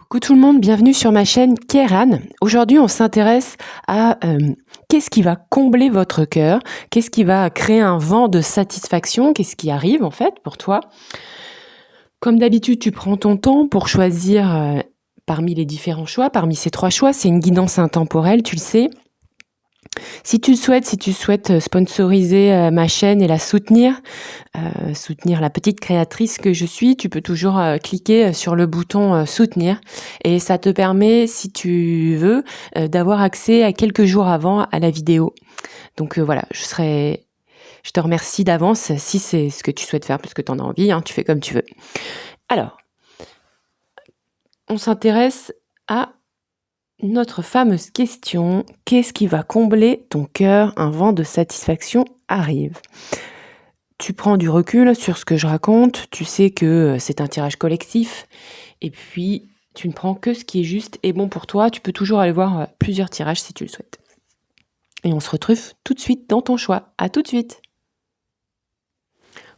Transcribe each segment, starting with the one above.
Coucou tout le monde, bienvenue sur ma chaîne Kéran. Aujourd'hui, on s'intéresse à qu'est-ce qui va combler votre cœur, qu'est-ce qui va créer un vent de satisfaction, qu'est-ce qui arrive en fait pour toi. Comme d'habitude, tu prends ton temps pour choisir parmi les différents choix, parmi ces 3 choix. C'est une guidance intemporelle, tu le sais. Si tu souhaites sponsoriser ma chaîne et la soutenir la petite créatrice que je suis, tu peux toujours cliquer sur le bouton soutenir et ça te permet, si tu veux, d'avoir accès à quelques jours avant à la vidéo. Donc voilà, je te remercie d'avance si c'est ce que tu souhaites faire, puisque tu en as envie, hein, tu fais comme tu veux. Alors, on s'intéresse à notre fameuse question, qu'est-ce qui va combler ton cœur? Un vent de satisfaction arrive. Tu prends du recul sur ce que je raconte, tu sais que c'est un tirage collectif, et puis tu ne prends que ce qui est juste et bon pour toi. Tu peux toujours aller voir plusieurs tirages si tu le souhaites. Et on se retrouve tout de suite dans ton choix. À tout de suite.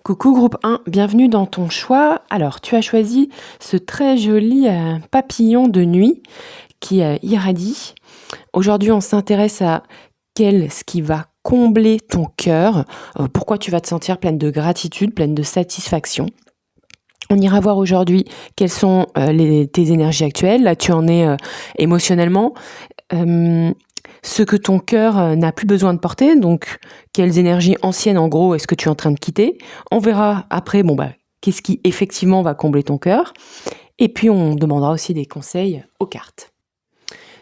Coucou groupe 1, bienvenue dans ton choix. Alors, tu as choisi ce très joli papillon de nuit qui irradie. Aujourd'hui, on s'intéresse à ce qui va combler ton cœur, pourquoi tu vas te sentir pleine de gratitude, pleine de satisfaction. On ira voir aujourd'hui quelles sont tes énergies actuelles, là tu en es émotionnellement, ce que ton cœur n'a plus besoin de porter, donc quelles énergies anciennes en gros est-ce que tu es en train de quitter. On verra après qu'est-ce qui effectivement va combler ton cœur, et puis on demandera aussi des conseils aux cartes.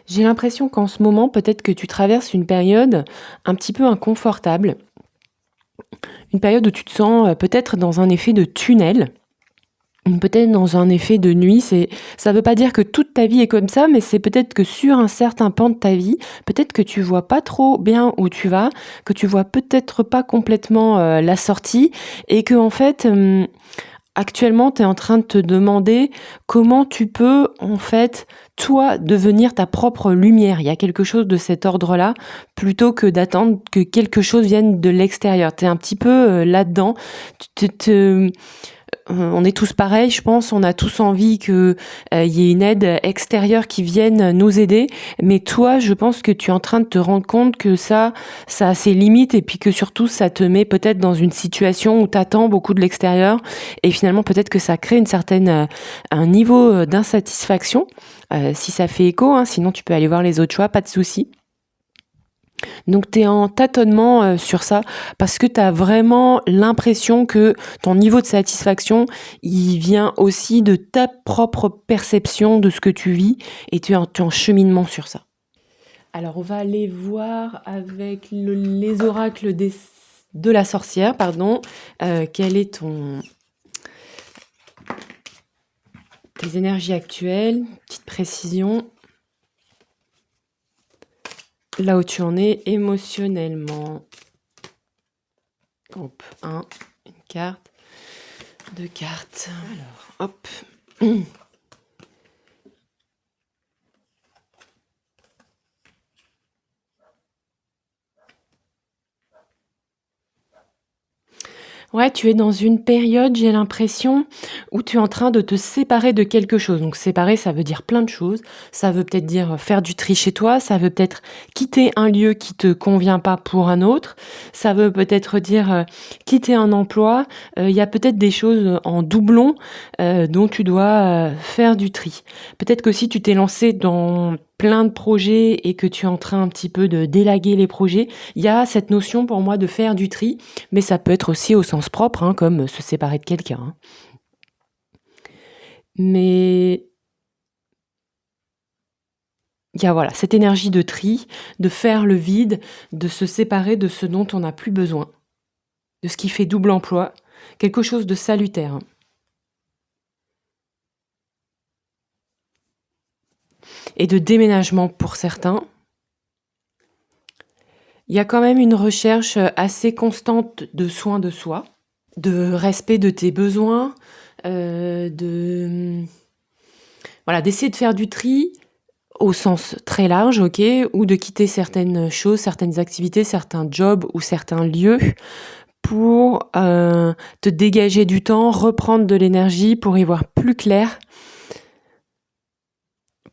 J'ai l'impression qu'en ce moment, peut-être que tu traverses une période un petit peu inconfortable. Une période où tu te sens peut-être dans un effet de tunnel, peut-être dans un effet de nuit. Ça ne veut pas dire que toute ta vie est comme ça, mais c'est peut-être que sur un certain pan de ta vie, peut-être que tu vois pas trop bien où tu vas, que tu vois peut-être pas complètement la sortie, et que en fait... actuellement, tu es en train de te demander comment tu peux, en fait, toi, devenir ta propre lumière. Il y a quelque chose de cet ordre-là, plutôt que d'attendre que quelque chose vienne de l'extérieur. Tu es un petit peu là-dedans. On est tous pareils, je pense. On a tous envie qu'il y ait une aide extérieure qui vienne nous aider. Mais toi, je pense que tu es en train de te rendre compte que ça a ses limites, et puis que surtout, ça te met peut-être dans une situation où tu attends beaucoup de l'extérieur. Et finalement, peut-être que ça crée un niveau d'insatisfaction. Si ça fait écho, hein, sinon tu peux aller voir les autres choix, pas de souci. Donc tu es en tâtonnement sur ça, parce que tu as vraiment l'impression que ton niveau de satisfaction, il vient aussi de ta propre perception de ce que tu vis, et tu es en cheminement sur ça. Alors on va aller voir avec les oracles de la sorcière, quelle est tes énergies actuelles, petite précision. Là où tu en es émotionnellement. Hop, une carte, 2 cartes. Alors, hop. Ouais, tu es dans une période, j'ai l'impression, où tu es en train de te séparer de quelque chose. Donc séparer, ça veut dire plein de choses. Ça veut peut-être dire faire du tri chez toi, ça veut peut-être quitter un lieu qui te convient pas pour un autre, ça veut peut-être dire quitter un emploi. Il y a peut-être des choses en doublon dont tu dois faire du tri. Peut-être que si tu t'es lancé dans plein de projets et que tu es en train un petit peu de délaguer les projets, il y a cette notion pour moi de faire du tri, mais ça peut être aussi au sens propre, hein, comme se séparer de quelqu'un. Hein. Mais il y a cette énergie de tri, de faire le vide, de se séparer de ce dont on n'a plus besoin, de ce qui fait double emploi, quelque chose de salutaire. Hein. Et de déménagement pour certains. Il y a quand même une recherche assez constante de soins de soi, de respect de tes besoins, d'essayer de faire du tri au sens très large, ok, ou de quitter certaines choses, certaines activités, certains jobs ou certains lieux pour te dégager du temps, reprendre de l'énergie pour y voir plus clair.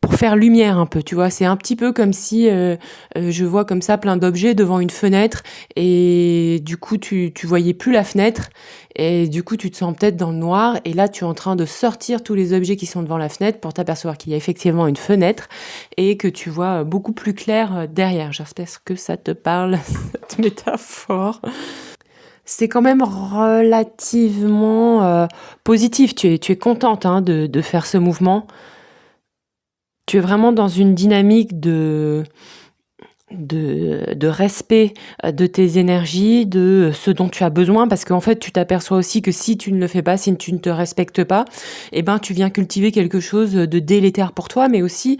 pour faire lumière un peu, tu vois? C'est un petit peu comme si, je vois comme ça plein d'objets devant une fenêtre et du coup tu voyais plus la fenêtre et du coup tu te sens peut-être dans le noir et là tu es en train de sortir tous les objets qui sont devant la fenêtre pour t'apercevoir qu'il y a effectivement une fenêtre et que tu vois, beaucoup plus clair, derrière. J'espère que ça te parle cette métaphore. C'est quand même relativement, positif. Tu es contente, hein, de faire ce mouvement. Tu es vraiment dans une dynamique de respect de tes énergies, de ce dont tu as besoin, parce qu'en fait, tu t'aperçois aussi que si tu ne le fais pas, si tu ne te respectes pas, eh ben, tu viens cultiver quelque chose de délétère pour toi, mais aussi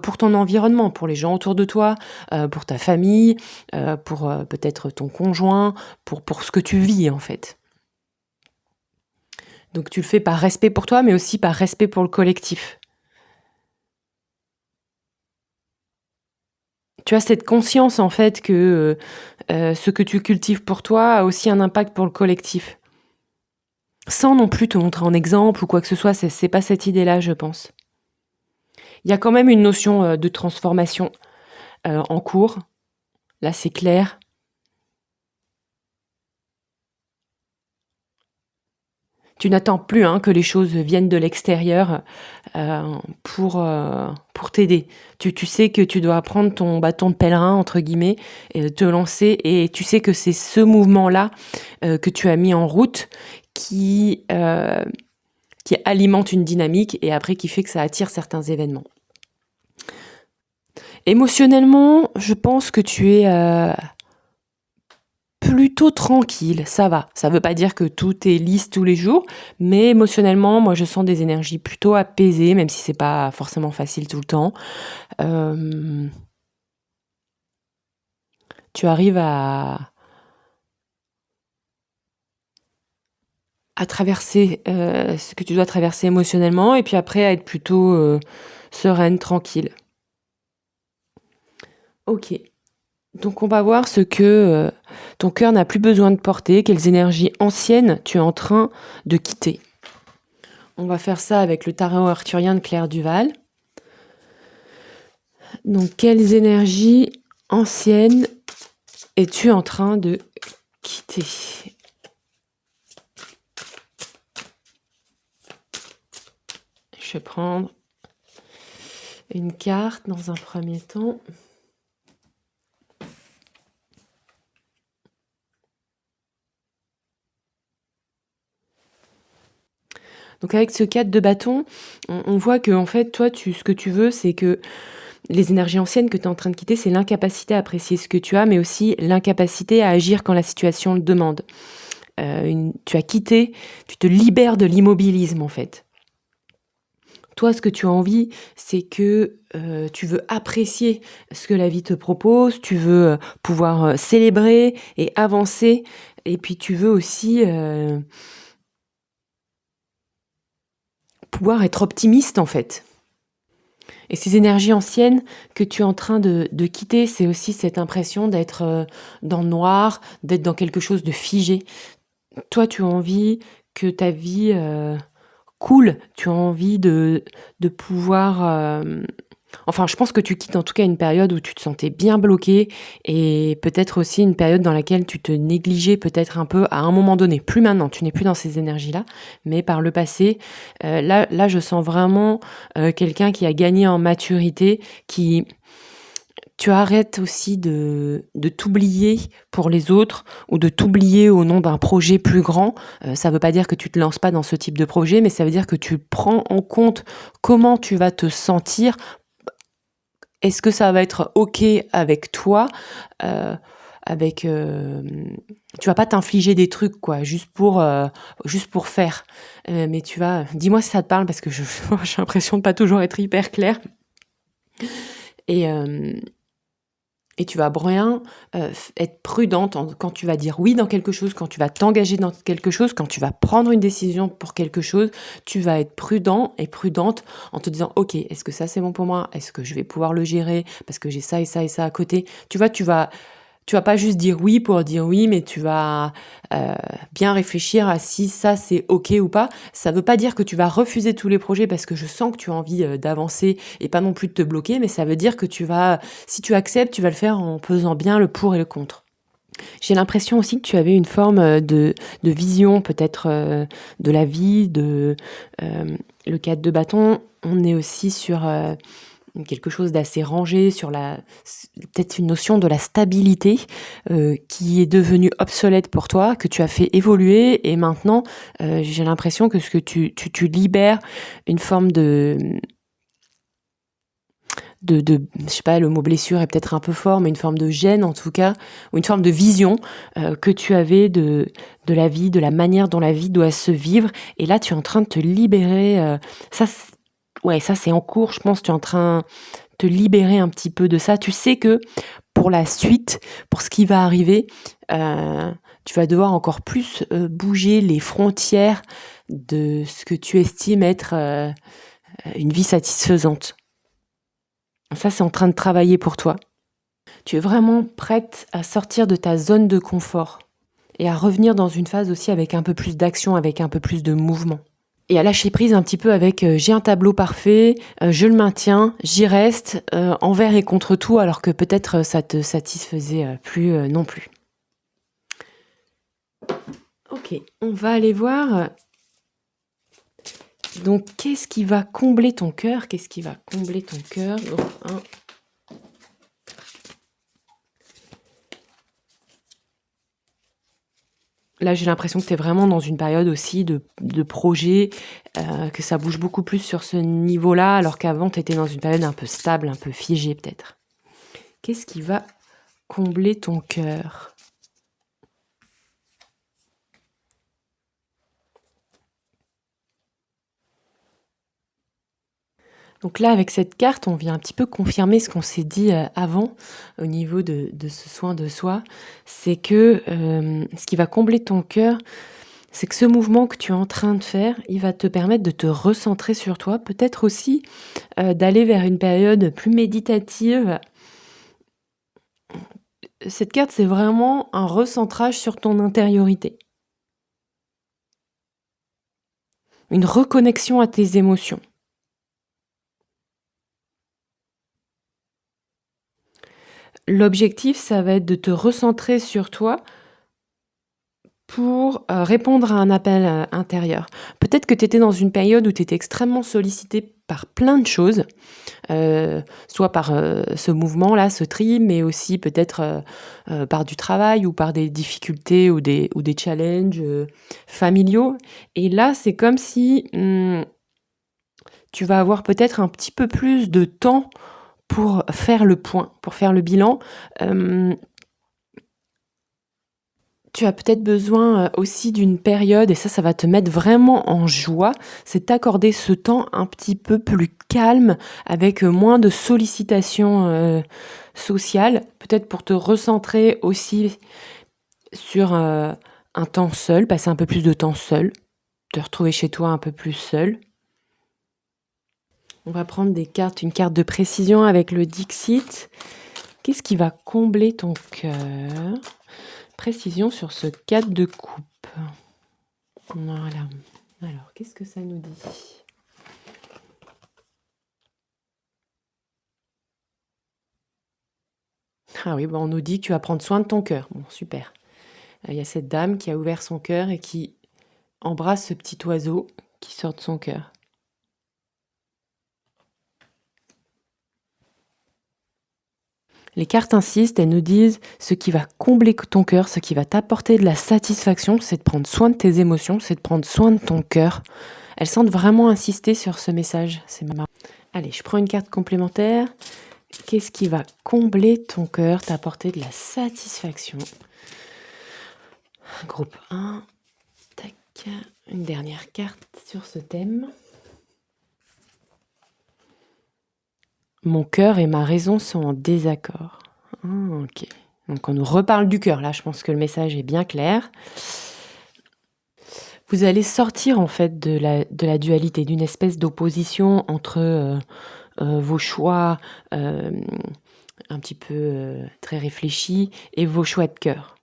pour ton environnement, pour les gens autour de toi, pour ta famille, pour peut-être ton conjoint, pour ce que tu vis en fait. Donc tu le fais par respect pour toi, mais aussi par respect pour le collectif. Tu as cette conscience en fait que ce que tu cultives pour toi a aussi un impact pour le collectif. Sans non plus te montrer en exemple ou quoi que ce soit, c'est pas cette idée-là, je pense. Il y a quand même une notion de transformation en cours. Là, c'est clair. Tu n'attends plus hein, que les choses viennent de l'extérieur euh, pour t'aider. Tu sais que tu dois prendre ton bâton de pèlerin, entre guillemets, et te lancer, et tu sais que c'est ce mouvement-là que tu as mis en route qui alimente une dynamique et après qui fait que ça attire certains événements. Émotionnellement, je pense que tu es plutôt tranquille, ça va. Ça veut pas dire que tout est lisse tous les jours, mais émotionnellement, moi je sens des énergies plutôt apaisées, même si c'est pas forcément facile tout le temps. Euh, Tu arrives à traverser ce que tu dois traverser émotionnellement et puis après à être plutôt sereine, tranquille. Ok. Donc on va voir ce que ton cœur n'a plus besoin de porter, quelles énergies anciennes tu es en train de quitter. On va faire ça avec le tarot arthurien de Claire Duval. Donc quelles énergies anciennes es-tu en train de quitter? Je vais prendre une carte dans un premier temps. Donc avec ce 4 de bâton, on voit que en fait, toi, ce que tu veux, c'est que les énergies anciennes que tu es en train de quitter, c'est l'incapacité à apprécier ce que tu as, mais aussi l'incapacité à agir quand la situation le demande. Tu as quitté, tu te libères de l'immobilisme en fait. Toi, ce que tu as envie, c'est que tu veux apprécier ce que la vie te propose, tu veux pouvoir célébrer et avancer, et puis tu veux aussi pouvoir être optimiste en fait. Et ces énergies anciennes que tu es en train de quitter, c'est aussi cette impression d'être dans le noir, d'être dans quelque chose de figé. Toi, tu as envie que ta vie coule, tu as envie de pouvoir... Enfin, je pense que tu quittes en tout cas une période où tu te sentais bien bloqué et peut-être aussi une période dans laquelle tu te négligeais peut-être un peu à un moment donné. Plus maintenant, tu n'es plus dans ces énergies-là, mais par le passé, là, je sens vraiment quelqu'un qui a gagné en maturité, qui... Tu arrêtes aussi de t'oublier pour les autres ou de t'oublier au nom d'un projet plus grand. Ça ne veut pas dire que tu te lances pas dans ce type de projet, mais ça veut dire que tu prends en compte comment tu vas te sentir. Est-ce que ça va être OK avec toi avec tu vas pas t'infliger des trucs quoi juste pour faire mais tu vas dis-moi si ça te parle parce que j'ai l'impression de pas toujours être hyper claire et et tu vas bien être prudente quand tu vas dire oui dans quelque chose, quand tu vas t'engager dans quelque chose, quand tu vas prendre une décision pour quelque chose, tu vas être prudent et prudente en te disant ok, est-ce que ça c'est bon pour moi? Est-ce que je vais pouvoir le gérer? Parce que j'ai ça et ça et ça à côté. Tu vois, tu vas tu vas pas juste dire oui pour dire oui, mais tu vas bien réfléchir à si ça c'est ok ou pas. Ça veut pas dire que tu vas refuser tous les projets parce que je sens que tu as envie d'avancer et pas non plus de te bloquer, mais ça veut dire que si tu acceptes, tu vas le faire en pesant bien le pour et le contre. J'ai l'impression aussi que tu avais une forme de vision peut-être de la vie, le 4 de bâton. On est aussi sur quelque chose d'assez rangé, sur peut-être une notion de la stabilité qui est devenue obsolète pour toi, que tu as fait évoluer et maintenant j'ai l'impression que ce que tu libères une forme je sais pas, le mot blessure est peut-être un peu fort, mais une forme de gêne en tout cas, ou une forme de vision que tu avais de la vie, de la manière dont la vie doit se vivre. Et là, tu es en train de te libérer. Ça c'est en cours, je pense. Tu es en train de te libérer un petit peu de ça. Tu sais que pour la suite, pour ce qui va arriver, tu vas devoir encore plus bouger les frontières de ce que tu estimes être une vie satisfaisante. Ça, c'est en train de travailler pour toi. Tu es vraiment prête à sortir de ta zone de confort et à revenir dans une phase aussi avec un peu plus d'action, avec un peu plus de mouvement. Et à lâcher prise un petit peu avec j'ai un tableau parfait, je le maintiens, j'y reste, envers et contre tout, alors que peut-être ça te satisfaisait plus non plus. Ok, on va aller voir. Donc, qu'est-ce qui va combler ton cœur? Qu'est-ce qui va combler ton cœur? Donc, là, j'ai l'impression que tu es vraiment dans une période aussi de projet, que ça bouge beaucoup plus sur ce niveau-là, alors qu'avant, tu étais dans une période un peu stable, un peu figée peut-être. Qu'est-ce qui va combler ton cœur? Donc là, avec cette carte, on vient un petit peu confirmer ce qu'on s'est dit avant au niveau de ce soin de soi. C'est que ce qui va combler ton cœur, c'est que ce mouvement que tu es en train de faire, il va te permettre de te recentrer sur toi, peut-être aussi d'aller vers une période plus méditative. Cette carte, c'est vraiment un recentrage sur ton intériorité. Une reconnexion à tes émotions. L'objectif, ça va être de te recentrer sur toi pour répondre à un appel intérieur. Peut-être que tu étais dans une période où tu étais extrêmement sollicité par plein de choses, soit par ce mouvement-là, ce tri, mais aussi peut-être par du travail ou par des difficultés ou des challenges familiaux. Et là, c'est comme si tu vas avoir peut-être un petit peu plus de temps pour faire le point, pour faire le bilan. Tu as peut-être besoin aussi d'une période, et ça va te mettre vraiment en joie, c'est t'accorder ce temps un petit peu plus calme, avec moins de sollicitations sociales, peut-être pour te recentrer aussi sur un temps seul, passer un peu plus de temps seul, te retrouver chez toi un peu plus seul. On va prendre une carte de précision avec le Dixit. Qu'est-ce qui va combler ton cœur? Précision sur ce 4 de coupe. Voilà. Alors, qu'est-ce que ça nous dit? Ah oui, on nous dit que tu vas prendre soin de ton cœur. Bon, super. Il y a cette dame qui a ouvert son cœur et qui embrasse ce petit oiseau qui sort de son cœur. Les cartes insistent, elles nous disent ce qui va combler ton cœur, ce qui va t'apporter de la satisfaction, c'est de prendre soin de tes émotions, c'est de prendre soin de ton cœur. Elles sentent vraiment insister sur ce message. C'est marrant. Allez, je prends une carte complémentaire. Qu'est-ce qui va combler ton cœur, t'apporter de la satisfaction? Groupe 1. Tac. Une dernière carte sur ce thème. Mon cœur et ma raison sont en désaccord. Ok. Donc on nous reparle du cœur. Là, je pense que le message est bien clair. Vous allez sortir en fait de la dualité, d'une espèce d'opposition entre vos choix un petit peu très réfléchis et vos choix de cœur.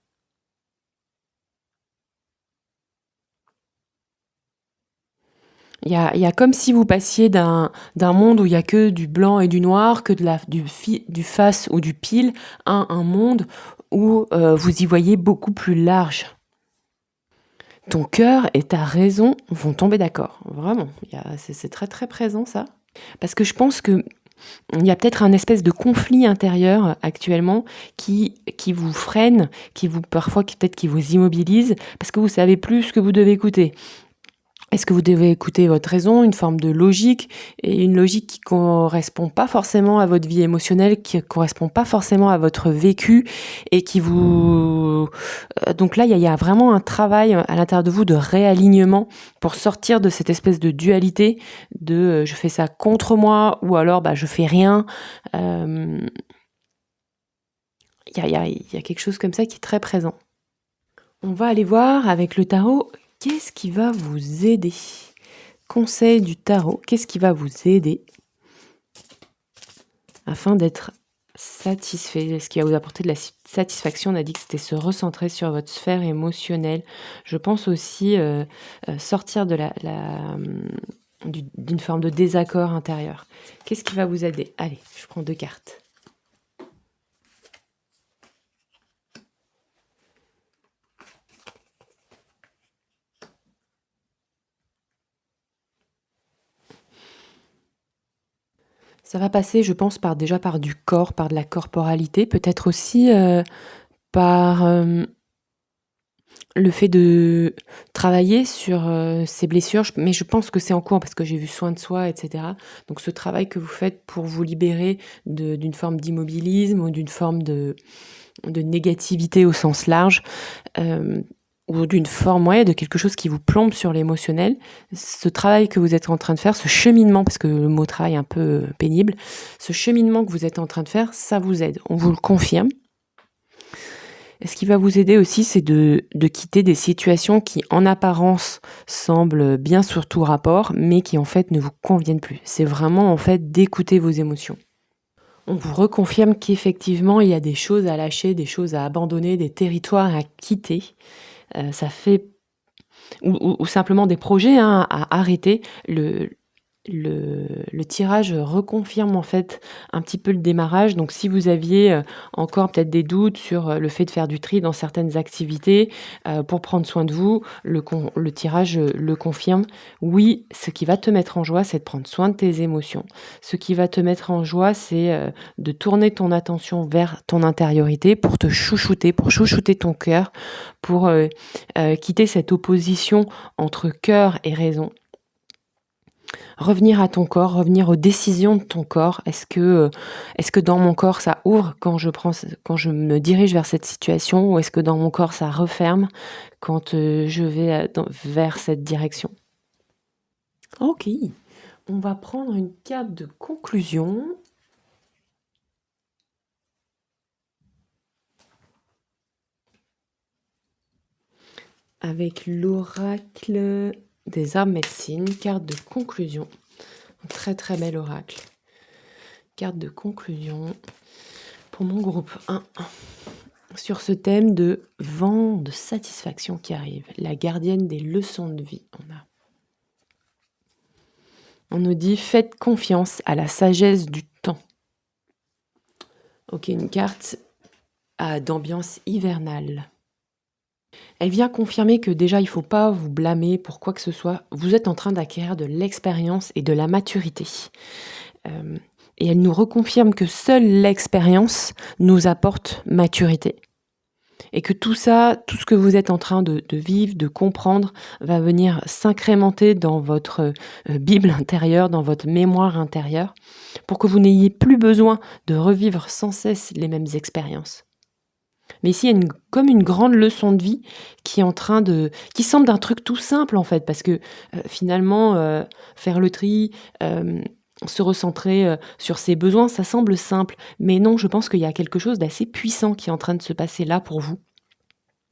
Il y a comme si vous passiez d'un monde où il y a que du blanc et du noir, que du face ou du pile, à un monde où vous y voyez beaucoup plus large. Ton cœur et ta raison vont tomber d'accord. Vraiment, c'est très très présent ça. Parce que je pense que il y a peut-être un espèce de conflit intérieur actuellement qui vous freine, parfois peut-être qui vous immobilise, parce que vous savez plus ce que vous devez écouter. Est-ce que vous devez écouter votre raison, une forme de logique, et une logique qui correspond pas forcément à votre vie émotionnelle, qui correspond pas forcément à votre vécu, et qui vous... Donc là, il y a vraiment un travail à l'intérieur de vous de réalignement pour sortir de cette espèce de dualité de je fais ça contre moi, ou alors je fais rien. Il y a quelque chose comme ça qui est très présent. On va aller voir avec le tarot, qu'est-ce qui va vous aider? Conseil du tarot, qu'est-ce qui va vous aider afin d'être satisfait? Ce qui va vous apporter de la satisfaction, on a dit que c'était se recentrer sur votre sphère émotionnelle. Je pense aussi sortir de d'une forme de désaccord intérieur. Qu'est-ce qui va vous aider? Allez, je prends 2 cartes. Ça va passer, je pense, déjà par du corps, par de la corporalité, peut-être aussi par le fait de travailler sur ces blessures, mais je pense que c'est en cours parce que j'ai vu soin de soi, etc. Donc ce travail que vous faites pour vous libérer d'une forme d'immobilisme ou d'une forme de négativité au sens large, ou d'une forme de quelque chose qui vous plombe sur l'émotionnel, ce travail que vous êtes en train de faire, ce cheminement, parce que le mot travail est un peu pénible, ce cheminement que vous êtes en train de faire, ça vous aide, on vous le confirme. Et ce qui va vous aider aussi, c'est de quitter des situations qui, en apparence, semblent bien sur tout rapport, mais qui, en fait, ne vous conviennent plus. C'est vraiment, en fait, d'écouter vos émotions. On vous reconfirme qu'effectivement, il y a des choses à lâcher, des choses à abandonner, des territoires à quitter. Ça fait... Ou simplement des projets à arrêter. Le tirage reconfirme en fait un petit peu le démarrage. Donc si vous aviez encore peut-être des doutes sur le fait de faire du tri dans certaines activités pour prendre soin de vous, le tirage le confirme. Oui, ce qui va te mettre en joie, c'est de prendre soin de tes émotions. Ce qui va te mettre en joie, c'est de tourner ton attention vers ton intériorité pour te chouchouter, pour chouchouter ton cœur, pour quitter cette opposition entre cœur et raison. Revenir à ton corps, revenir aux décisions de ton corps. Est-ce que dans mon corps ça ouvre quand je me dirige vers cette situation, ou est-ce que dans mon corps ça referme quand je vais vers cette direction? Ok, on va prendre une carte de conclusion. Avec l'oracle des arts médecine, carte de conclusion. Un très très bel oracle. Carte de conclusion pour mon groupe 1 sur ce thème de vent de satisfaction qui arrive, la gardienne des leçons de vie. On nous dit faites confiance à la sagesse du temps. Ok, une carte d'ambiance hivernale. Elle vient confirmer que déjà, il ne faut pas vous blâmer pour quoi que ce soit. Vous êtes en train d'acquérir de l'expérience et de la maturité. Et elle nous reconfirme que seule l'expérience nous apporte maturité. Et que tout ça, tout ce que vous êtes en train de vivre, de comprendre, va venir s'incrémenter dans votre Bible intérieure, dans votre mémoire intérieure, pour que vous n'ayez plus besoin de revivre sans cesse les mêmes expériences. Mais ici, il y a comme une grande leçon de vie qui semble d'un truc tout simple en fait, parce que finalement, faire le tri, se recentrer sur ses besoins, ça semble simple. Mais non, je pense qu'il y a quelque chose d'assez puissant qui est en train de se passer là pour vous.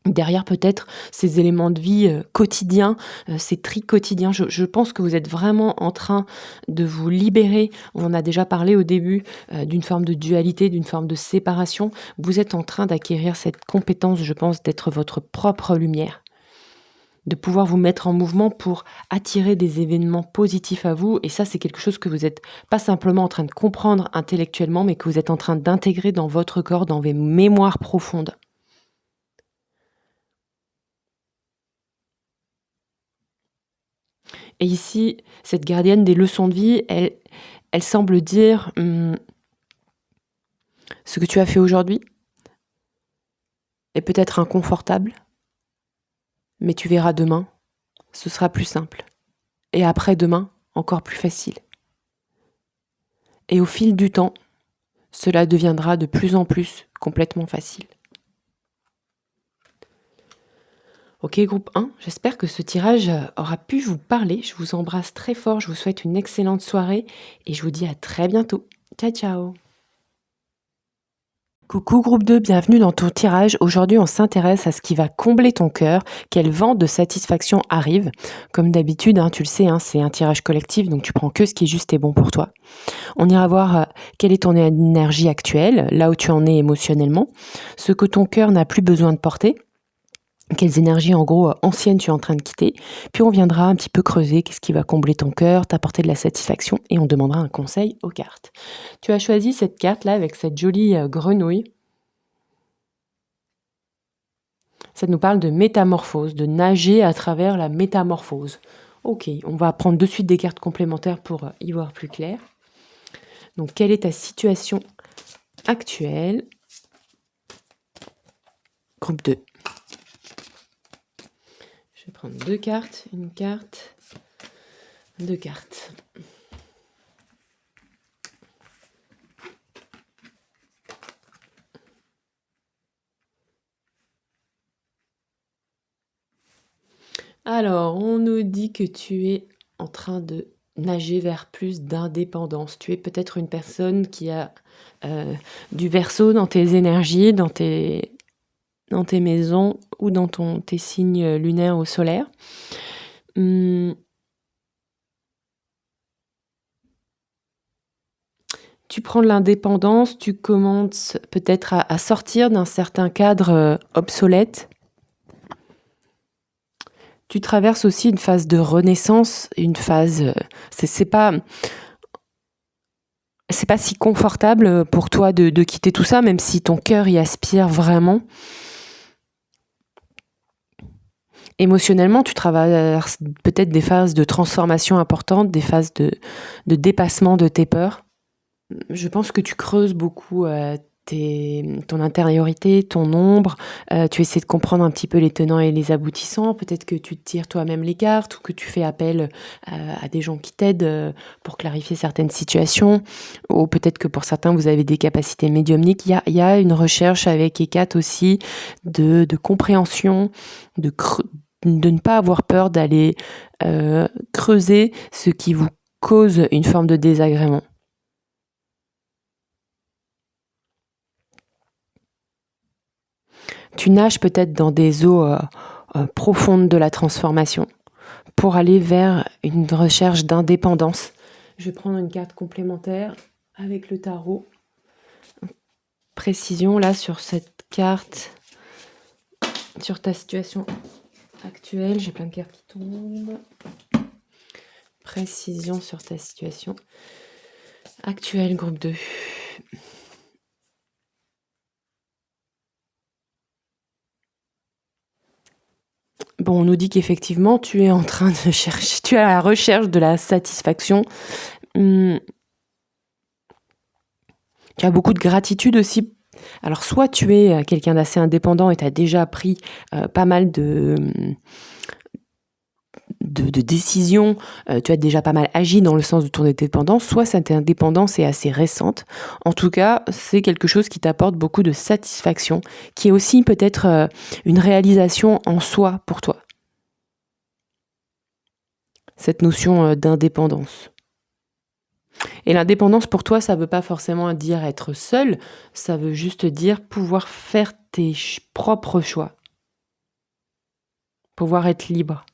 Derrière peut-être ces éléments de vie, quotidiens, ces tris quotidiens. Je pense que vous êtes vraiment en train de vous libérer. On en a déjà parlé au début, d'une forme de dualité, d'une forme de séparation. Vous êtes en train d'acquérir cette compétence, je pense, d'être votre propre lumière, de pouvoir vous mettre en mouvement pour attirer des événements positifs à vous. Et ça, c'est quelque chose que vous êtes pas simplement en train de comprendre intellectuellement, mais que vous êtes en train d'intégrer dans votre corps, dans vos mémoires profondes. Et ici, cette gardienne des leçons de vie, elle semble dire ce que tu as fait aujourd'hui est peut-être inconfortable, mais tu verras demain, ce sera plus simple. Et après-demain, encore plus facile. Et au fil du temps, cela deviendra de plus en plus complètement facile. Ok, groupe 1, j'espère que ce tirage aura pu vous parler. Je vous embrasse très fort, je vous souhaite une excellente soirée et je vous dis à très bientôt. Ciao, ciao. Coucou groupe 2, bienvenue dans ton tirage. Aujourd'hui, on s'intéresse à ce qui va combler ton cœur, quel vent de satisfaction arrive. Comme d'habitude, tu le sais, c'est un tirage collectif, donc tu prends que ce qui est juste et bon pour toi. On ira voir quelle est ton énergie actuelle, là où tu en es émotionnellement, ce que ton cœur n'a plus besoin de porter, quelles énergies en gros anciennes tu es en train de quitter. Puis on viendra un petit peu creuser qu'est-ce qui va combler ton cœur, t'apporter de la satisfaction et on demandera un conseil aux cartes. Tu as choisi cette carte là avec cette jolie grenouille. Ça nous parle de métamorphose, de nager à travers la métamorphose. Ok, on va prendre de suite des cartes complémentaires pour y voir plus clair. Donc quelle est ta situation actuelle? Groupe 2. Je vais prendre deux cartes, une carte, deux cartes. Alors, on nous dit que tu es en train de nager vers plus d'indépendance. Tu es peut-être une personne qui a du Verseau dans tes énergies, dans tes maisons ou dans tes signes lunaires ou solaires. Tu prends de l'indépendance, tu commences peut-être à sortir d'un certain cadre obsolète. Tu traverses aussi une phase de renaissance, une phase... c'est pas si confortable pour toi de quitter tout ça, même si ton cœur y aspire vraiment. Émotionnellement, tu traverses peut-être des phases de transformation importantes, des phases de dépassement de tes peurs. Je pense que tu creuses beaucoup ton intériorité, ton ombre, tu essaies de comprendre un petit peu les tenants et les aboutissants, peut-être que tu te tires toi-même les cartes ou que tu fais appel à des gens qui t'aident pour clarifier certaines situations, ou peut-être que pour certains vous avez des capacités médiumniques. Il y a une recherche avec Ekat aussi de compréhension, de ne pas avoir peur d'aller creuser ce qui vous cause une forme de désagrément. Tu nages peut-être dans des eaux profondes de la transformation pour aller vers une recherche d'indépendance. Je vais prendre une carte complémentaire avec le tarot. Précision là sur cette carte, sur ta situation actuelle. J'ai plein de cartes qui tombent. Précision sur ta situation actuelle, groupe 2. Bon, on nous dit qu'effectivement, tu es en train de chercher, tu es à la recherche de la satisfaction. Tu as beaucoup de gratitude aussi. Alors, soit tu es quelqu'un d'assez indépendant et tu as déjà pris pas mal de décisions, tu as déjà pas mal agi dans le sens de ton indépendance, soit cette indépendance est assez récente. En tout cas, c'est quelque chose qui t'apporte beaucoup de satisfaction, qui est aussi peut-être une réalisation en soi pour toi. Cette notion d'indépendance. Et l'indépendance pour toi, ça veut pas forcément dire être seul, ça veut juste dire pouvoir faire tes propres choix. pouvoir être libre.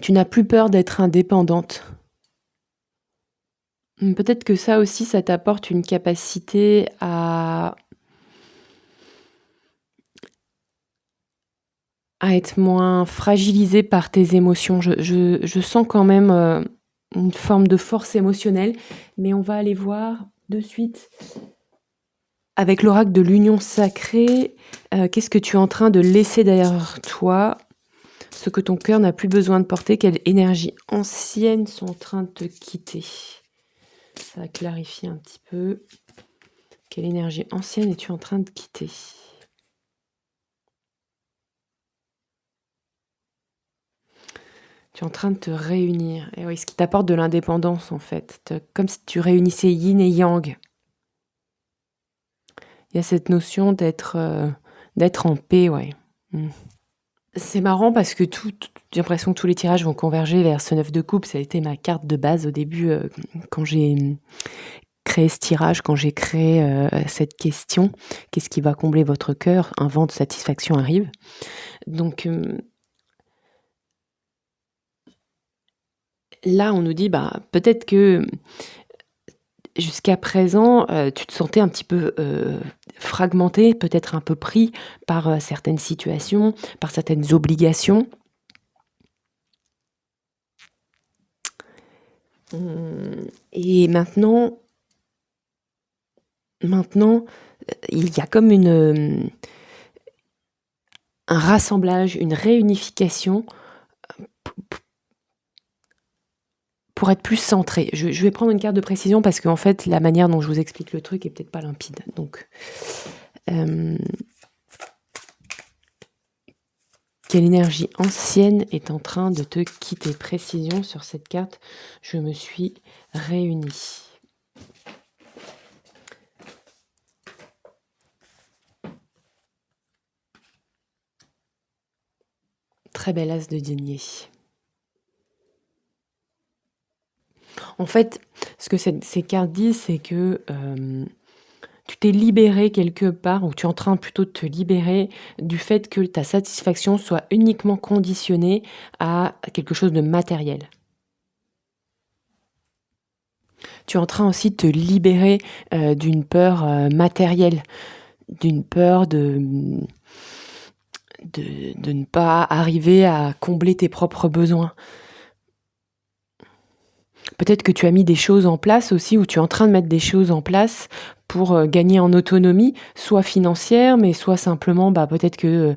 Tu n'as plus peur d'être indépendante. Peut-être que ça aussi, ça t'apporte une capacité à être moins fragilisée par tes émotions. Je sens quand même une forme de force émotionnelle, mais on va aller voir de suite avec l'oracle de l'union sacrée. Qu'est-ce que tu es en train de laisser derrière toi? Ce que ton cœur n'a plus besoin de porter, quelles énergies anciennes sont en train de te quitter? Ça va clarifier un petit peu. Quelle énergie ancienne es-tu en train de quitter? Tu es en train de te réunir. Et oui, ce qui t'apporte de l'indépendance, en fait. Comme si tu réunissais yin et yang. Il y a cette notion d'être en paix, ouais. C'est marrant parce que j'ai l'impression que tous les tirages vont converger vers ce 9 de coupe. Ça a été ma carte de base au début quand j'ai créé ce tirage, quand j'ai créé cette question. Qu'est-ce qui va combler votre cœur? Un vent de satisfaction arrive. Donc là, on nous dit, peut-être que jusqu'à présent, tu te sentais un petit peu fragmenté, peut-être un peu pris par certaines situations, par certaines obligations. Et maintenant, il y a comme un rassemblage, une réunification pour être plus centré. Je vais prendre une carte de précision parce qu'en fait, la manière dont je vous explique le truc est peut-être pas limpide. Donc, quelle énergie ancienne est en train de te quitter? Précision sur cette carte. Je me suis réunie. Très bel as de denier. En fait, ce que ces cartes disent, c'est que tu t'es libéré quelque part, ou tu es en train plutôt de te libérer du fait que ta satisfaction soit uniquement conditionnée à quelque chose de matériel. Tu es en train aussi de te libérer d'une peur matérielle, d'une peur de ne pas arriver à combler tes propres besoins. Peut-être que tu as mis des choses en place aussi, ou tu es en train de mettre des choses en place pour gagner en autonomie, soit financière, mais soit simplement, peut-être que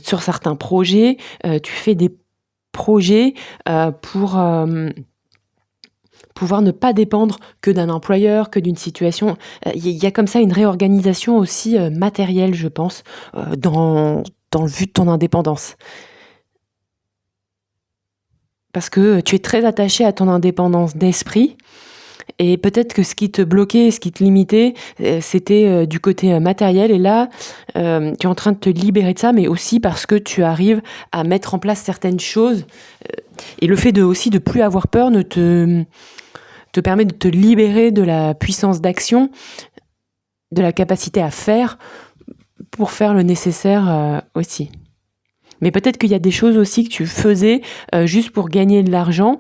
sur certains projets, tu fais des projets pour pouvoir ne pas dépendre que d'un employeur, que d'une situation. Il y a comme ça une réorganisation aussi matérielle, je pense, dans le but de ton indépendance. Parce que tu es très attaché à ton indépendance d'esprit. Et peut-être que ce qui te bloquait, ce qui te limitait, c'était du côté matériel. Et là, tu es en train de te libérer de ça, mais aussi parce que tu arrives à mettre en place certaines choses. Et le fait aussi de plus avoir peur te permet de te libérer de la puissance d'action, de la capacité à faire pour faire le nécessaire aussi. Mais peut-être qu'il y a des choses aussi que tu faisais juste pour gagner de l'argent,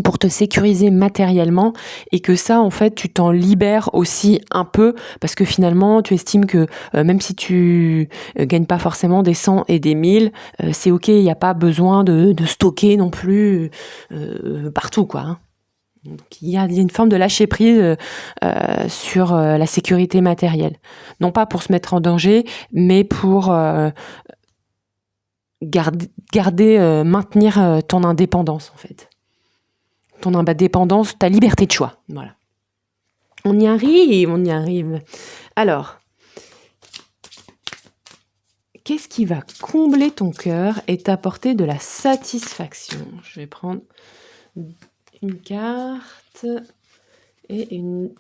pour te sécuriser matériellement, et que ça, en fait, tu t'en libères aussi un peu, parce que finalement, tu estimes que même si tu gagnes pas forcément des 100 et des 1000, c'est ok, il n'y a pas besoin de stocker non plus partout, quoi. Hein. Donc, il y a une forme de lâcher prise sur la sécurité matérielle. Non pas pour se mettre en danger, mais pour maintenir ton indépendance, en fait. Ton indépendance, ta liberté de choix. Voilà. On y arrive, on y arrive. Alors, qu'est-ce qui va combler ton cœur et t'apporter de la satisfaction? Je vais prendre une carte et une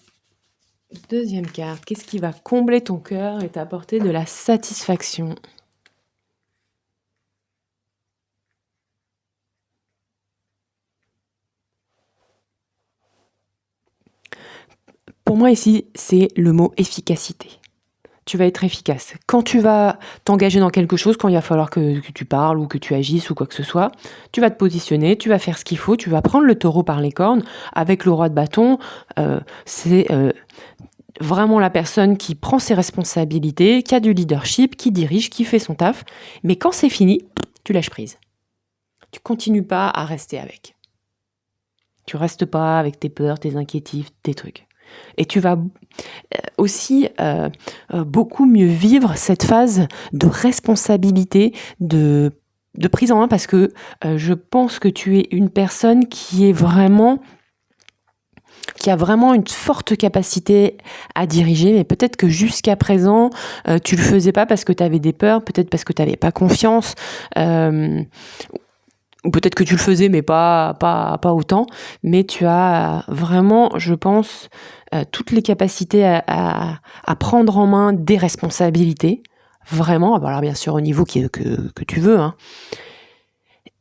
deuxième carte. Qu'est-ce qui va combler ton cœur et t'apporter de la satisfaction? Pour moi ici, c'est le mot efficacité. Tu vas être efficace. Quand tu vas t'engager dans quelque chose, quand il va falloir que tu parles ou que tu agisses ou quoi que ce soit, tu vas te positionner, tu vas faire ce qu'il faut, tu vas prendre le taureau par les cornes. Avec le roi de bâton, c'est vraiment la personne qui prend ses responsabilités, qui a du leadership, qui dirige, qui fait son taf. Mais quand c'est fini, tu lâches prise. Tu continues pas à rester avec. Tu restes pas avec tes peurs, tes inquiétudes, tes trucs. Et tu vas aussi beaucoup mieux vivre cette phase de responsabilité, de prise en main, parce que je pense que tu es une personne qui a vraiment une forte capacité à diriger, mais peut-être que jusqu'à présent, tu le faisais pas parce que tu avais des peurs, peut-être parce que tu n'avais pas confiance, ou peut-être que tu le faisais, mais pas autant. Mais tu as vraiment, je pense, toutes les capacités à prendre en main des responsabilités. Vraiment, alors bien sûr au niveau que tu veux. Hein.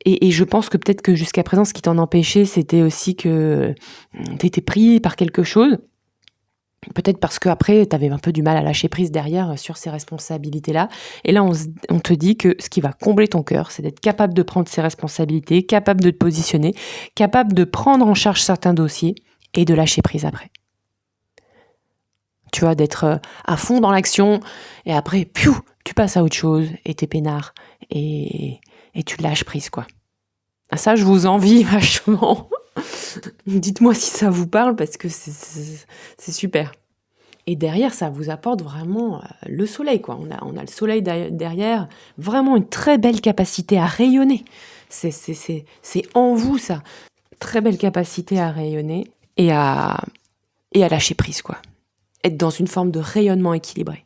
Et je pense que peut-être que jusqu'à présent, ce qui t'en empêchait, c'était aussi que tu étais pris par quelque chose. Peut-être parce qu'après, tu avais un peu du mal à lâcher prise derrière sur ces responsabilités-là. Et là, on te dit que ce qui va combler ton cœur, c'est d'être capable de prendre ses responsabilités, capable de te positionner, capable de prendre en charge certains dossiers et de lâcher prise après. Tu vois, d'être à fond dans l'action et après, piou, tu passes à autre chose et t'es peinard et tu lâches prise, quoi. Ah, ça, je vous envie vachement. Dites-moi si ça vous parle parce que c'est super. Et derrière, ça vous apporte vraiment le soleil, quoi. On a le soleil derrière, vraiment une très belle capacité à rayonner. C'est en vous, ça. Très belle capacité à rayonner et à lâcher prise, quoi. Être dans une forme de rayonnement équilibré.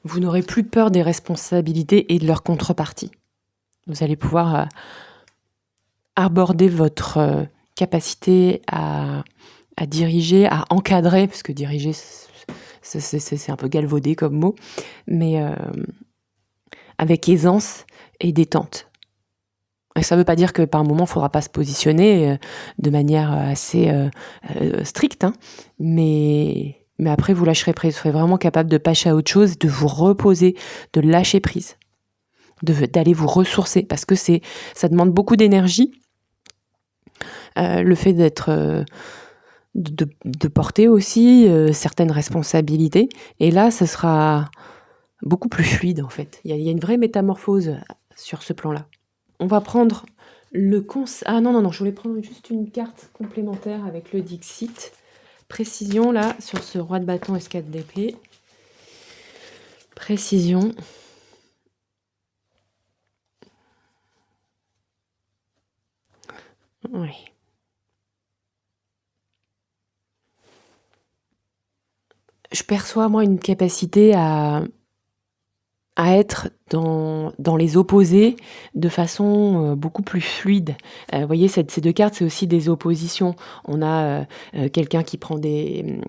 Vous n'aurez plus peur des responsabilités et de leur contrepartie. Vous allez pouvoir aborder votre capacité à diriger, à encadrer, parce que diriger, c'est un peu galvaudé comme mot, mais avec aisance et détente. Et ça ne veut pas dire que par moment, il ne faudra pas se positionner de manière assez stricte, hein, mais après, vous lâcherez prise. Vous serez vraiment capable de passer à autre chose, de vous reposer, de lâcher prise, d'aller vous ressourcer, parce que ça demande beaucoup d'énergie. Le fait d'être... de porter aussi certaines responsabilités. Et là, ça sera beaucoup plus fluide, en fait. Il y a une vraie métamorphose sur ce plan-là. On va prendre le Ah non, je voulais prendre juste une carte complémentaire avec le Dixit. Précision, là, sur ce roi de bâton S4 d'épée. Précision. Oui. Je perçois, moi, une capacité à être dans les opposés de façon beaucoup plus fluide. Vous voyez, ces deux cartes, c'est aussi des oppositions. On a quelqu'un qui prend des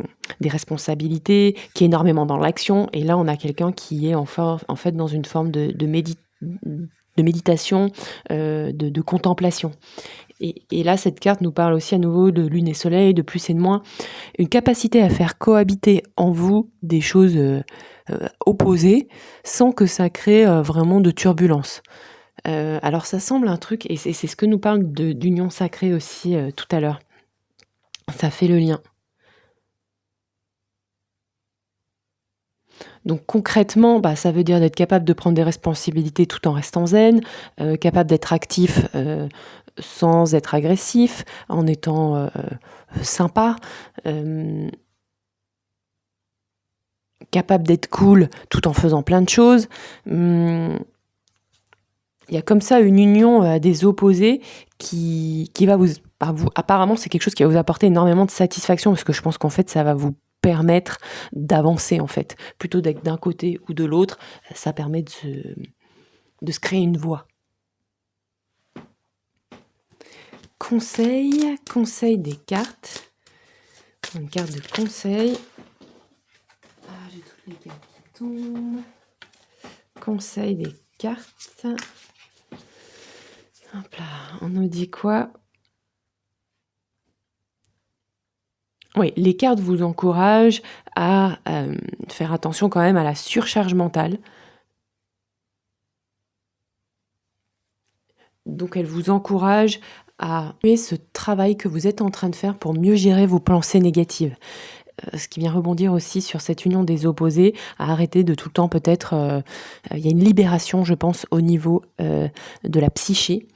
responsabilités, qui est énormément dans l'action, et là, on a quelqu'un qui est en fait dans une forme de méditation, de contemplation. Et là, cette carte nous parle aussi à nouveau de lune et soleil, de plus et de moins. Une capacité à faire cohabiter en vous des choses opposées sans que ça crée vraiment de turbulence. Alors ça semble un truc, et c'est ce que nous parle d'union sacrée aussi tout à l'heure. Ça fait le lien. Donc concrètement, ça veut dire d'être capable de prendre des responsabilités tout en restant zen, capable d'être actif sans être agressif, en étant sympa, capable d'être cool tout en faisant plein de choses. Il y a comme ça une union des opposés qui va vous... Apparemment, c'est quelque chose qui va vous apporter énormément de satisfaction, parce que je pense qu'en fait, ça va vous permettre d'avancer, en fait. Plutôt d'être d'un côté ou de l'autre, ça permet de se créer une voie. Conseil des cartes. Une carte de conseil. J'ai toutes les cartes qui tombent. Conseil des cartes. Hop là, on nous dit quoi ? Oui, les cartes vous encouragent à faire attention quand même à la surcharge mentale. Donc elles vous encouragent à faire ce travail que vous êtes en train de faire pour mieux gérer vos pensées négatives. Ce qui vient rebondir aussi sur cette union des opposés, à arrêter de tout le temps peut-être... il y a une libération, je pense, au niveau de la psyché.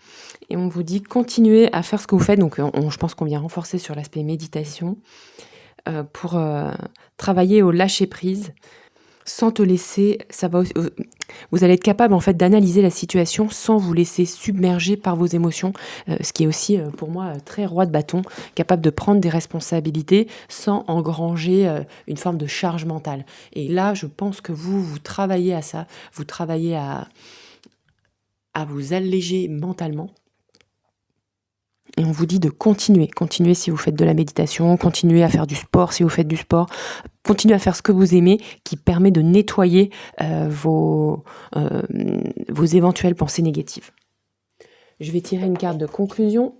Et on vous dit continuez à faire ce que vous faites. Donc je pense qu'on vient renforcer sur l'aspect méditation pour travailler au lâcher-prise sans te laisser... vous allez être capable en fait d'analyser la situation sans vous laisser submerger par vos émotions, ce qui est aussi pour moi très roi de bâton, capable de prendre des responsabilités sans engranger une forme de charge mentale. Et là, je pense que vous travaillez à ça, vous travaillez à vous alléger mentalement. Et on vous dit de continuer si vous faites de la méditation, continuez à faire du sport si vous faites du sport, continuez à faire ce que vous aimez qui permet de nettoyer vos éventuelles pensées négatives. Je vais tirer une carte de conclusion.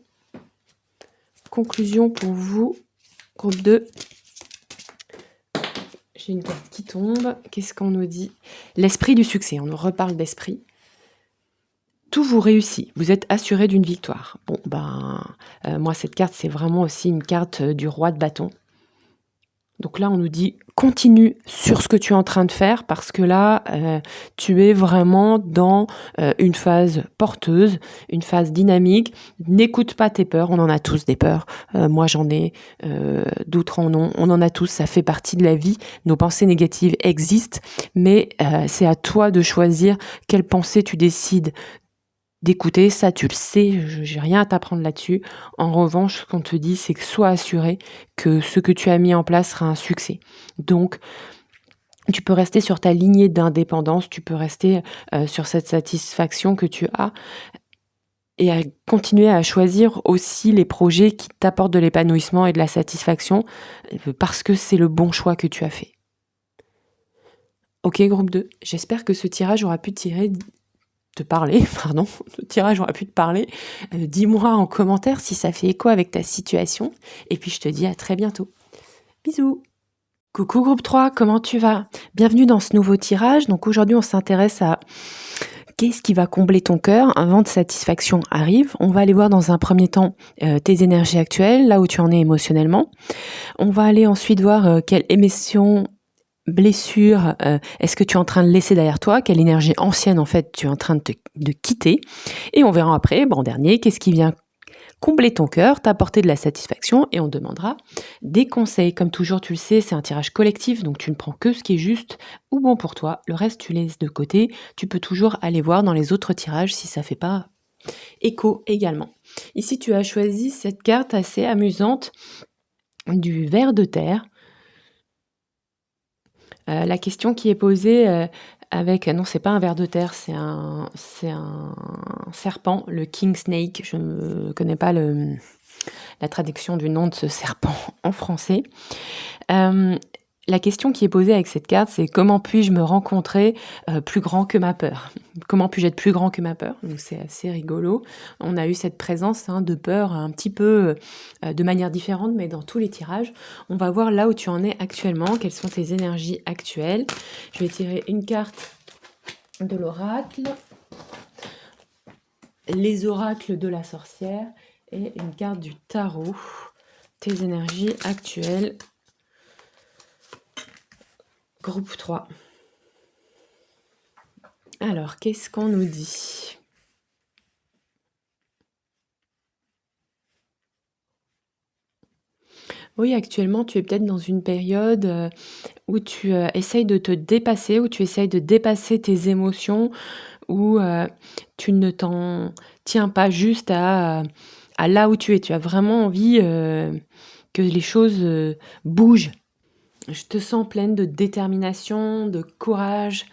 Conclusion pour vous, groupe 2. J'ai une carte qui tombe. Qu'est-ce qu'on nous dit ? L'esprit du succès, on nous reparle d'esprit. Tout vous réussit, vous êtes assuré d'une victoire. Bon, moi, cette carte, c'est vraiment aussi une carte du roi de bâton. Donc là, on nous dit, continue sur ce que tu es en train de faire, parce que là, tu es vraiment dans une phase porteuse, une phase dynamique. N'écoute pas tes peurs, on en a tous des peurs. Moi, j'en ai, d'autres en ont. On en a tous, ça fait partie de la vie. Nos pensées négatives existent, mais c'est à toi de choisir quelle pensée tu décides d'écouter. Ça, tu le sais, j'ai rien à t'apprendre là-dessus. En revanche, ce qu'on te dit, c'est que sois assuré que ce que tu as mis en place sera un succès. Donc, tu peux rester sur ta lignée d'indépendance, tu peux rester sur cette satisfaction que tu as et à continuer à choisir aussi les projets qui t'apportent de l'épanouissement et de la satisfaction parce que c'est le bon choix que tu as fait. Ok, groupe 2, j'espère que ce tirage aura pu le tirage aura pu te parler. Dis-moi en commentaire si ça fait écho avec ta situation. Et puis je te dis à très bientôt. Bisous. Coucou groupe 3, comment tu vas ? Bienvenue dans ce nouveau tirage. Donc aujourd'hui on s'intéresse à qu'est-ce qui va combler ton cœur ? Un vent de satisfaction arrive. On va aller voir dans un premier temps tes énergies actuelles, là où tu en es émotionnellement. On va aller ensuite voir quelle blessure, est-ce que tu es en train de laisser derrière toi ? Quelle énergie ancienne, en fait, tu es en train de quitter ? Et on verra après, en dernier, qu'est-ce qui vient combler ton cœur, t'apporter de la satisfaction, et on demandera des conseils. Comme toujours, tu le sais, c'est un tirage collectif, donc tu ne prends que ce qui est juste ou bon pour toi. Le reste, tu laisses de côté. Tu peux toujours aller voir dans les autres tirages si ça ne fait pas écho également. Ici, tu as choisi cette carte assez amusante du ver de terre. La question qui est posée non, c'est pas un ver de terre, c'est un serpent, le king snake. Je ne connais pas la traduction du nom de ce serpent en français. La question qui est posée avec cette carte, c'est comment puis-je me rencontrer plus grand que ma peur ? Comment puis-je être plus grand que ma peur ? Donc c'est assez rigolo. On a eu cette présence de peur un petit peu de manière différente, mais dans tous les tirages. On va voir là où tu en es actuellement, quelles sont tes énergies actuelles. Je vais tirer une carte de l'oracle, les oracles de la sorcière et une carte du tarot. Tes énergies actuelles. Groupe 3. Alors, qu'est-ce qu'on nous dit ? Oui, actuellement, tu es peut-être dans une période où tu essayes de te dépasser, où tu essayes de dépasser tes émotions, où tu ne t'en tiens pas juste à là où tu es. Tu as vraiment envie que les choses bougent. Je te sens pleine de détermination, de courage.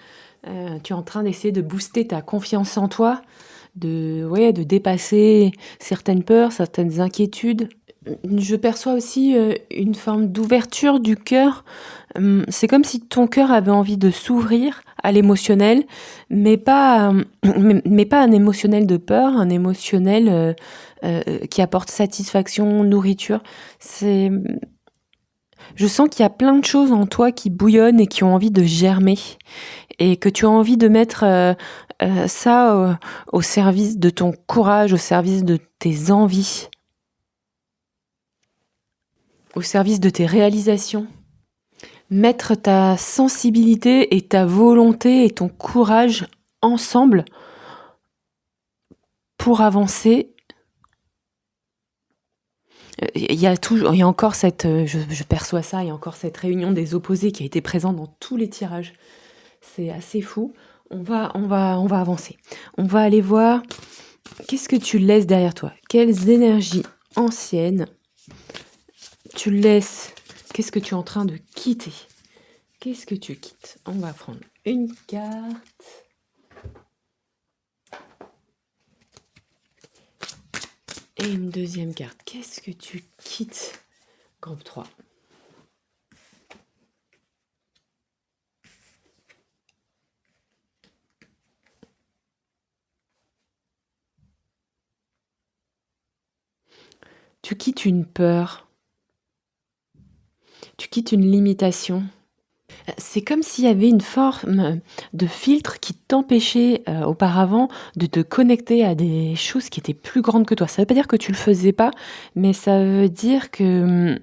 Tu es en train d'essayer de booster ta confiance en toi, de dépasser certaines peurs, certaines inquiétudes. Je perçois aussi une forme d'ouverture du cœur. C'est comme si ton cœur avait envie de s'ouvrir à l'émotionnel, mais pas un émotionnel de peur, un émotionnel qui apporte satisfaction, nourriture. Je sens qu'il y a plein de choses en toi qui bouillonnent et qui ont envie de germer et que tu as envie de mettre ça au service de ton courage, au service de tes envies, au service de tes réalisations. Mettre ta sensibilité et ta volonté et ton courage ensemble pour avancer. Il y a encore cette, je perçois ça, il y a encore cette réunion des opposés qui a été présente dans tous les tirages. C'est assez fou. On va avancer. On va aller voir qu'est-ce que tu laisses derrière toi. Quelles énergies anciennes tu laisses. Qu'est-ce que tu es en train de quitter? Qu'est-ce que tu quittes? On va prendre une carte. Et une deuxième carte. Qu'est-ce que tu quittes? Groupe 3. Tu quittes une peur. Tu quittes une limitation. C'est comme s'il y avait une forme de filtre qui t'empêchait auparavant de te connecter à des choses qui étaient plus grandes que toi. Ça ne veut pas dire que tu le faisais pas, mais ça veut dire que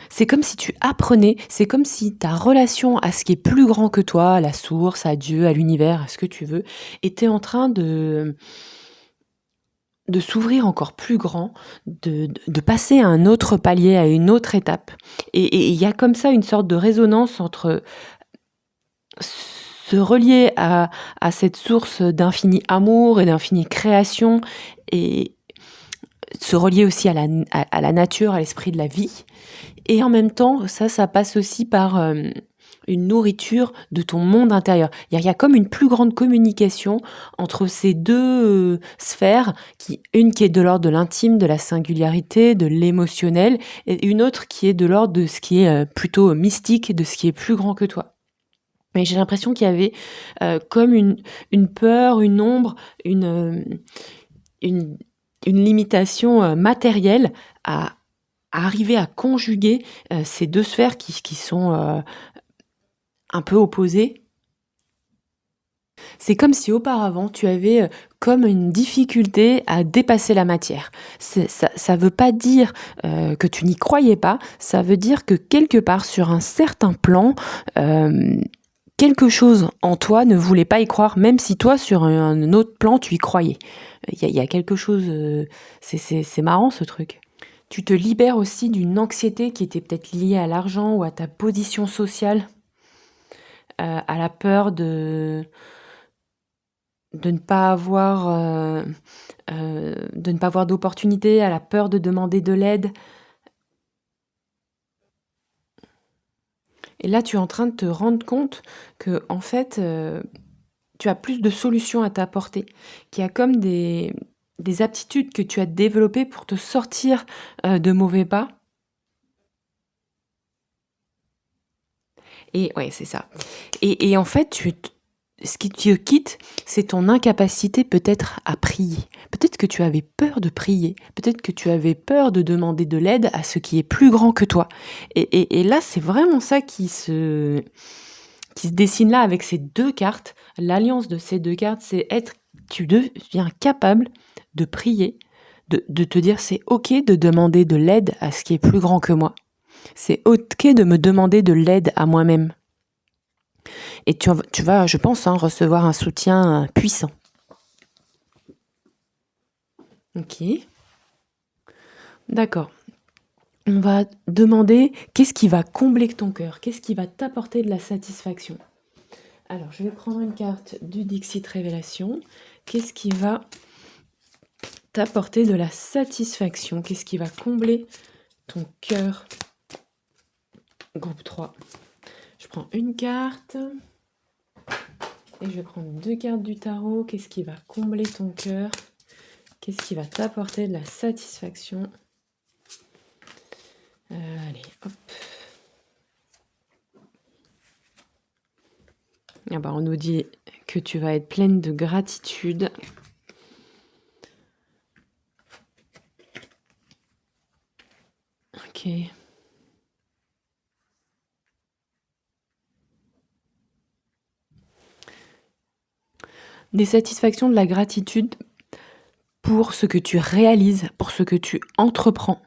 c'est comme si tu apprenais, c'est comme si ta relation à ce qui est plus grand que toi, à la source, à Dieu, à l'univers, à ce que tu veux, était en train de s'ouvrir encore plus grand, de passer à un autre palier, à une autre étape. Et il y a comme ça une sorte de résonance entre se relier à cette source d'infini amour et d'infinie création, et se relier aussi à la nature, à l'esprit de la vie. Et en même temps, ça passe aussi par une nourriture de ton monde intérieur. Il y a comme une plus grande communication entre ces deux sphères, une qui est de l'ordre de l'intime, de la singularité, de l'émotionnel, et une autre qui est de l'ordre de ce qui est plutôt mystique, de ce qui est plus grand que toi. Mais j'ai l'impression qu'il y avait comme une peur, une ombre, une limitation matérielle à arriver à conjuguer ces deux sphères qui sont un peu opposées. C'est comme si auparavant tu avais comme une difficulté à dépasser la matière. Ça veut pas dire que tu n'y croyais pas, ça veut dire que quelque part sur un certain plan, quelque chose en toi ne voulait pas y croire, même si toi sur un autre plan tu y croyais. Il y a quelque chose, c'est marrant ce truc. Tu te libères aussi d'une anxiété qui était peut-être liée à l'argent ou à ta position sociale, à la peur de ne pas avoir d'opportunité, à la peur de demander de l'aide. Et là, tu es en train de te rendre compte que, en fait, tu as plus de solutions à t'apporter, qu'il y a comme des aptitudes que tu as développées pour te sortir de mauvais pas. Et ouais, c'est ça. Et en fait, ce qui te quitte, c'est ton incapacité peut-être à prier. Peut-être que tu avais peur de prier. Peut-être que tu avais peur de demander de l'aide à ce qui est plus grand que toi. Et là, c'est vraiment ça qui se dessine là avec ces deux cartes. L'alliance de ces deux cartes, c'est tu deviens capable de prier, de te dire c'est ok de demander de l'aide à ce qui est plus grand que moi. C'est ok de me demander de l'aide à moi-même. Et tu vas, je pense, recevoir un soutien puissant. Ok. D'accord. On va demander qu'est-ce qui va combler ton cœur, qu'est-ce qui va t'apporter de la satisfaction. Alors, je vais prendre une carte du Dixit Révélation. Qu'est-ce qui va t'apporter de la satisfaction? Qu'est-ce qui va combler ton cœur? Groupe 3. Je prends une carte. Et je vais prendre deux cartes du tarot. Qu'est-ce qui va combler ton cœur? Qu'est-ce qui va t'apporter de la satisfaction? Allez, hop. Ah bah, on nous dit que tu vas être pleine de gratitude. Ok. OK. Des satisfactions, de la gratitude pour ce que tu réalises, pour ce que tu entreprends.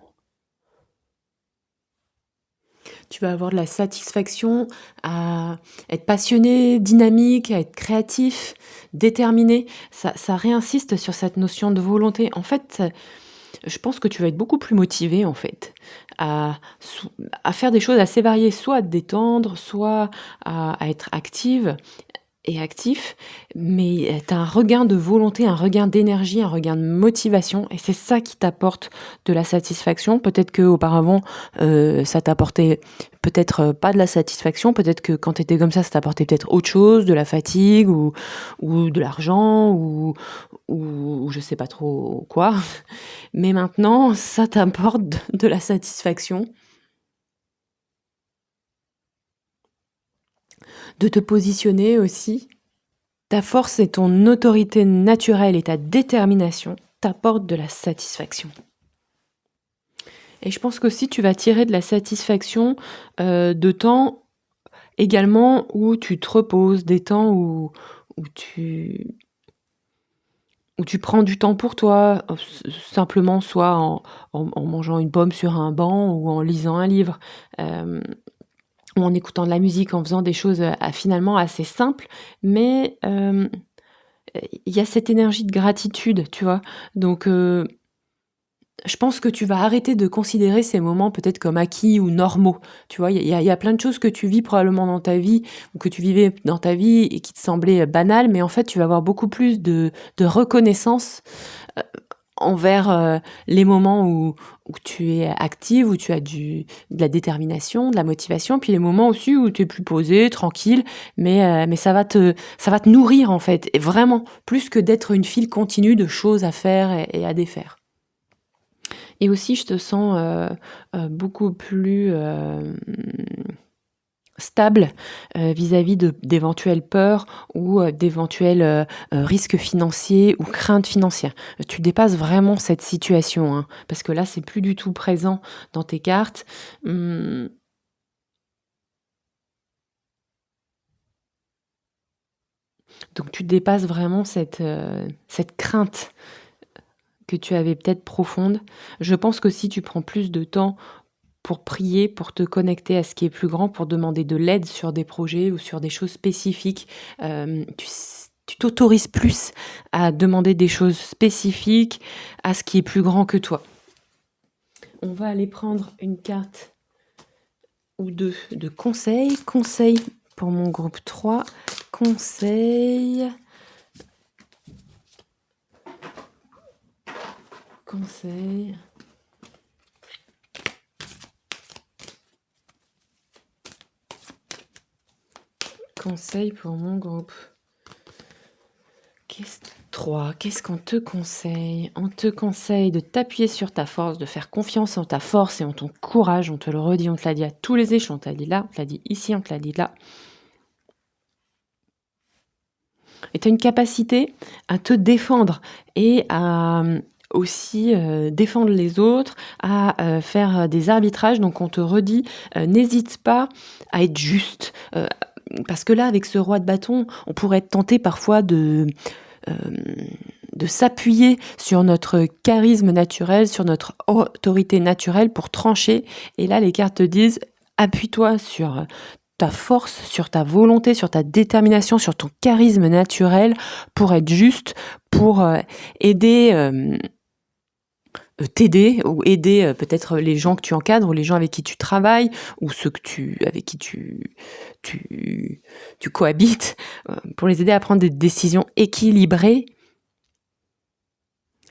Tu vas avoir de la satisfaction à être passionné, dynamique, à être créatif, déterminé. Ça réinsiste sur cette notion de volonté. En fait, je pense que tu vas être beaucoup plus motivé, en fait, à sou à faire des choses assez variées, soit à te détendre, soit à être active et actif, mais tu as un regain de volonté, un regain d'énergie, un regain de motivation et c'est ça qui t'apporte de la satisfaction. Peut-être qu'auparavant, ça t'apportait peut-être, pas de la satisfaction, peut-être que quand tu étais comme ça t'apportait peut-être autre chose, de la fatigue ou de l'argent ou je sais pas trop quoi. Mais maintenant, ça t'apporte de la satisfaction, de te positionner aussi. Ta force et ton autorité naturelle et ta détermination t'apportent de la satisfaction. Et je pense qu'aussi tu vas tirer de la satisfaction, de temps également où tu te reposes, des temps où tu où tu prends du temps pour toi, simplement soit en mangeant une pomme sur un banc ou en lisant un livre, ou en écoutant de la musique, en faisant des choses, finalement assez simples, mais il y a cette énergie de gratitude, tu vois? Donc je pense que tu vas arrêter de considérer ces moments peut-être comme acquis ou normaux, tu vois? Il y a plein de choses que tu vis probablement dans ta vie ou que tu vivais dans ta vie et qui te semblaient, banales, mais en fait, tu vas avoir beaucoup plus de reconnaissance, heu, envers, les moments où tu es active, où tu as de la détermination, de la motivation, puis les moments aussi où tu es plus posé, tranquille, mais ça va te nourrir, en fait et vraiment, plus que d'être une file continue de choses à faire et à défaire. Et aussi, je te sens, beaucoup plus, stable, vis-à-vis d'éventuelles peurs ou, d'éventuels, risques financiers ou craintes financières. Tu dépasses vraiment cette situation, hein, parce que là, c'est plus du tout présent dans tes cartes. Mmh, donc tu dépasses vraiment cette crainte que tu avais peut-être profonde. Je pense que si tu prends plus de temps pour prier, pour te connecter à ce qui est plus grand, pour demander de l'aide sur des projets ou sur des choses spécifiques. Tu t'autorises plus à demander des choses spécifiques à ce qui est plus grand que toi. On va aller prendre une carte ou deux de conseils. Conseil pour mon groupe 3. Conseil. Conseil. Conseil pour mon groupe. 3. Qu'est-ce qu'on te conseille? On te conseille de t'appuyer sur ta force, de faire confiance en ta force et en ton courage. On te le redit, on te l'a dit à tous les échelons. On te l'a dit là, on te l'a dit ici, on te l'a dit là. Et tu as une capacité à te défendre et à aussi défendre les autres, à faire des arbitrages. Donc on te redit, n'hésite pas à être juste. Parce que là, avec ce roi de bâton, on pourrait être tenté parfois de s'appuyer sur notre charisme naturel, sur notre autorité naturelle pour trancher. Et là, les cartes te disent, appuie-toi sur ta force, sur ta volonté, sur ta détermination, sur ton charisme naturel pour être juste, pour aider, t'aider ou aider peut-être les gens que tu encadres ou les gens avec qui tu travailles ou ceux avec qui tu cohabites, pour les aider à prendre des décisions équilibrées.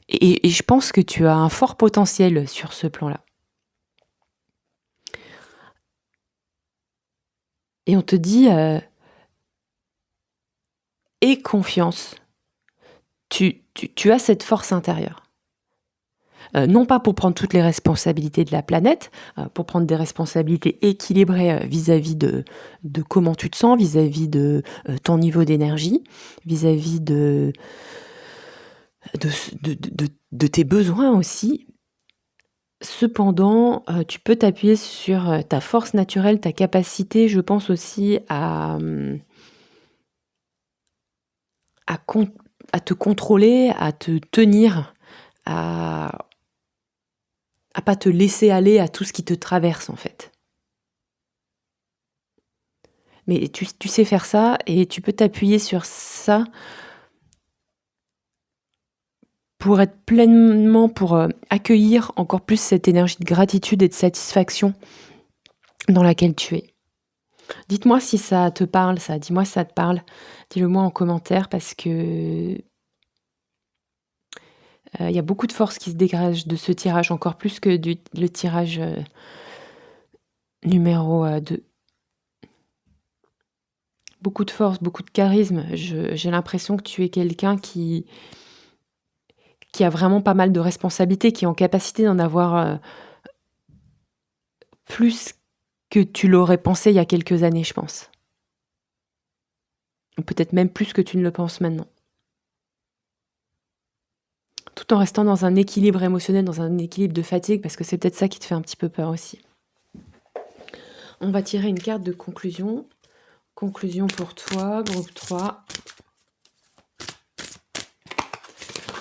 Et je pense que tu as un fort potentiel sur ce plan-là. Et on te dit, aie confiance. Tu as cette force intérieure. Non pas pour prendre toutes les responsabilités de la planète, pour prendre des responsabilités équilibrées vis-à-vis de comment tu te sens, vis-à-vis de ton niveau d'énergie, vis-à-vis de tes besoins aussi, Cependant, tu peux t'appuyer sur, ta force naturelle, ta capacité, je pense aussi à con à te contrôler, à te tenir, à pas te laisser aller à tout ce qui te traverse, en fait. Mais tu sais faire ça et tu peux t'appuyer sur ça pour être pleinement accueillir encore plus cette énergie de gratitude et de satisfaction dans laquelle tu es. Dites-moi si ça te parle ça, dis-moi si ça te parle. Dis-le moi en commentaire parce que, il y a beaucoup de force qui se dégage de ce tirage, encore plus que le tirage, numéro, 2. Beaucoup de force, beaucoup de charisme. J'ai l'impression que tu es quelqu'un qui a vraiment pas mal de responsabilités, qui est en capacité d'en avoir, plus que tu l'aurais pensé il y a quelques années, je pense. Ou peut-être même plus que tu ne le penses maintenant. Tout en restant dans un équilibre émotionnel, dans un équilibre de fatigue, parce que c'est peut-être ça qui te fait un petit peu peur aussi. On va tirer une carte de conclusion. Conclusion pour toi, groupe 3.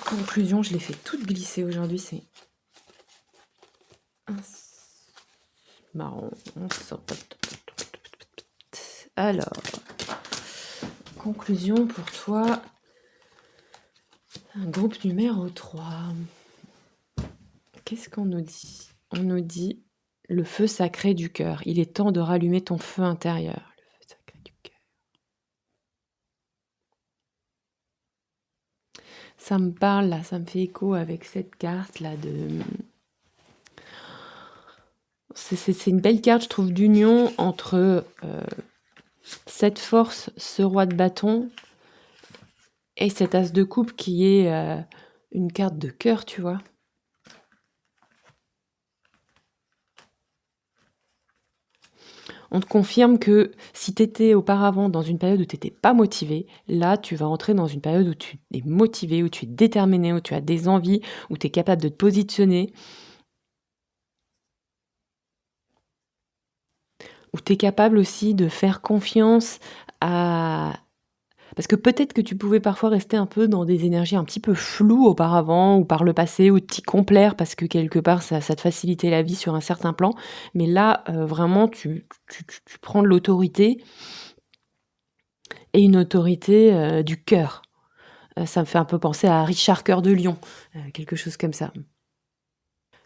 Conclusion, je l'ai fait toute glisser aujourd'hui, c'est marrant. Alors, conclusion pour toi, groupe numéro 3. Qu'est-ce qu'on nous dit? On nous dit le feu sacré du cœur. Il est temps de rallumer ton feu intérieur. Le feu sacré du cœur. Ça me parle là, ça me fait écho avec cette carte là de... C'est une belle carte, je trouve, d'union entre cette force, ce roi de bâton, et cet as de coupe qui est une carte de cœur, tu vois. On te confirme que si tu étais auparavant dans une période où tu n'étais pas motivé, là, tu vas entrer dans une période où tu es motivé, où tu es déterminé, où tu as des envies, où tu es capable de te positionner, où tu es capable aussi de faire confiance à... Parce que peut-être que tu pouvais parfois rester un peu dans des énergies un petit peu floues auparavant ou par le passé ou t'y complaire parce que quelque part ça te facilitait la vie sur un certain plan. Mais là, vraiment, tu prends de l'autorité et une autorité du cœur. Ça me fait un peu penser à Richard Cœur de Lion, quelque chose comme ça.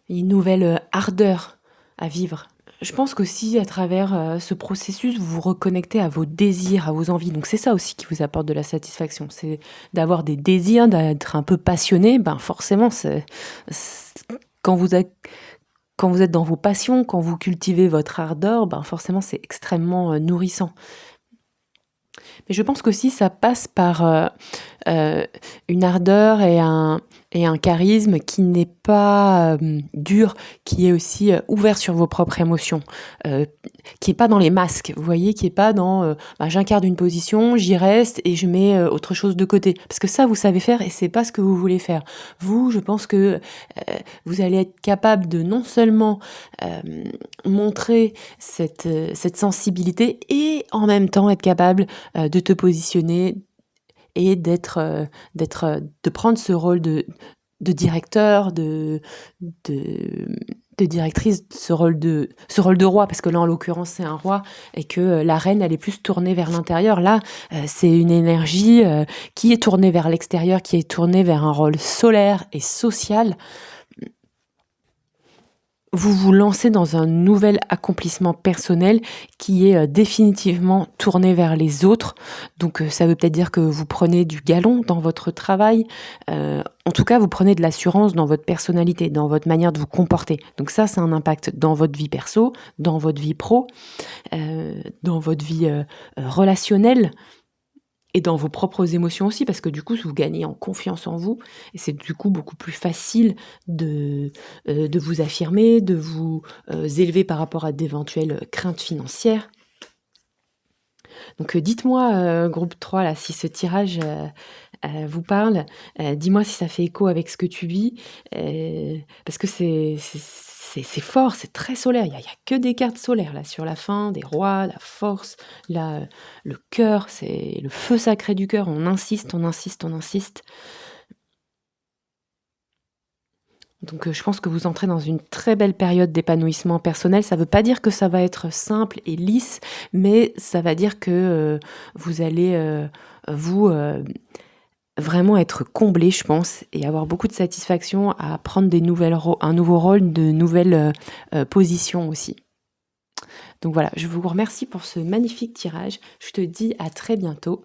Une nouvelle ardeur à vivre. Je pense qu'aussi, à travers ce processus, vous vous reconnectez à vos désirs, à vos envies. Donc c'est ça aussi qui vous apporte de la satisfaction. C'est d'avoir des désirs, d'être un peu passionné. Ben forcément, quand vous êtes dans vos passions, quand vous cultivez votre ardeur, ben forcément, c'est extrêmement nourrissant. Mais je pense qu'aussi, ça passe par une ardeur et un charisme qui n'est pas dur, qui est aussi ouvert sur vos propres émotions, qui n'est pas dans les masques, vous voyez, qui n'est pas dans j'incarne une position, j'y reste et je mets autre chose de côté. Parce que ça, vous savez faire et c'est pas ce que vous voulez faire. Vous, je pense que vous allez être capable de non seulement montrer cette sensibilité et en même temps être capable de te positionner et de prendre ce rôle de directeur, de directrice, ce rôle de roi, parce que là en l'occurrence c'est un roi et que la reine elle est plus tournée vers l'intérieur. Là c'est une énergie qui est tournée vers l'extérieur, qui est tournée vers un rôle solaire et social. Vous vous lancez dans un nouvel accomplissement personnel qui est définitivement tourné vers les autres. Donc ça veut peut-être dire que vous prenez du galon dans votre travail. En tout cas, vous prenez de l'assurance dans votre personnalité, dans votre manière de vous comporter. Donc ça a un impact dans votre vie perso, dans votre vie pro, dans votre vie relationnelle. Et dans vos propres émotions aussi, parce que du coup, vous gagnez en confiance en vous, et c'est du coup beaucoup plus facile de vous affirmer, de vous élever par rapport à d'éventuelles craintes financières. Donc, dites-moi, groupe 3 là, si ce tirage, vous parle. Dis-moi si ça fait écho avec ce que tu vis, parce que c'est fort, c'est très solaire. Il y a que des cartes solaires là sur la fin, des rois, la force, la le cœur, c'est le feu sacré du cœur. On insiste, on insiste, on insiste. Donc, je pense que vous entrez dans une très belle période d'épanouissement personnel. Ça veut pas dire que ça va être simple et lisse, mais ça va dire que, vous allez, vous, vraiment être comblé, je pense, et avoir beaucoup de satisfaction à prendre un nouveau rôle, de nouvelles positions aussi. Donc voilà, je vous remercie pour ce magnifique tirage. Je te dis à très bientôt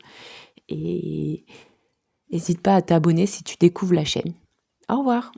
et n'hésite pas à t'abonner si tu découvres la chaîne. Au revoir.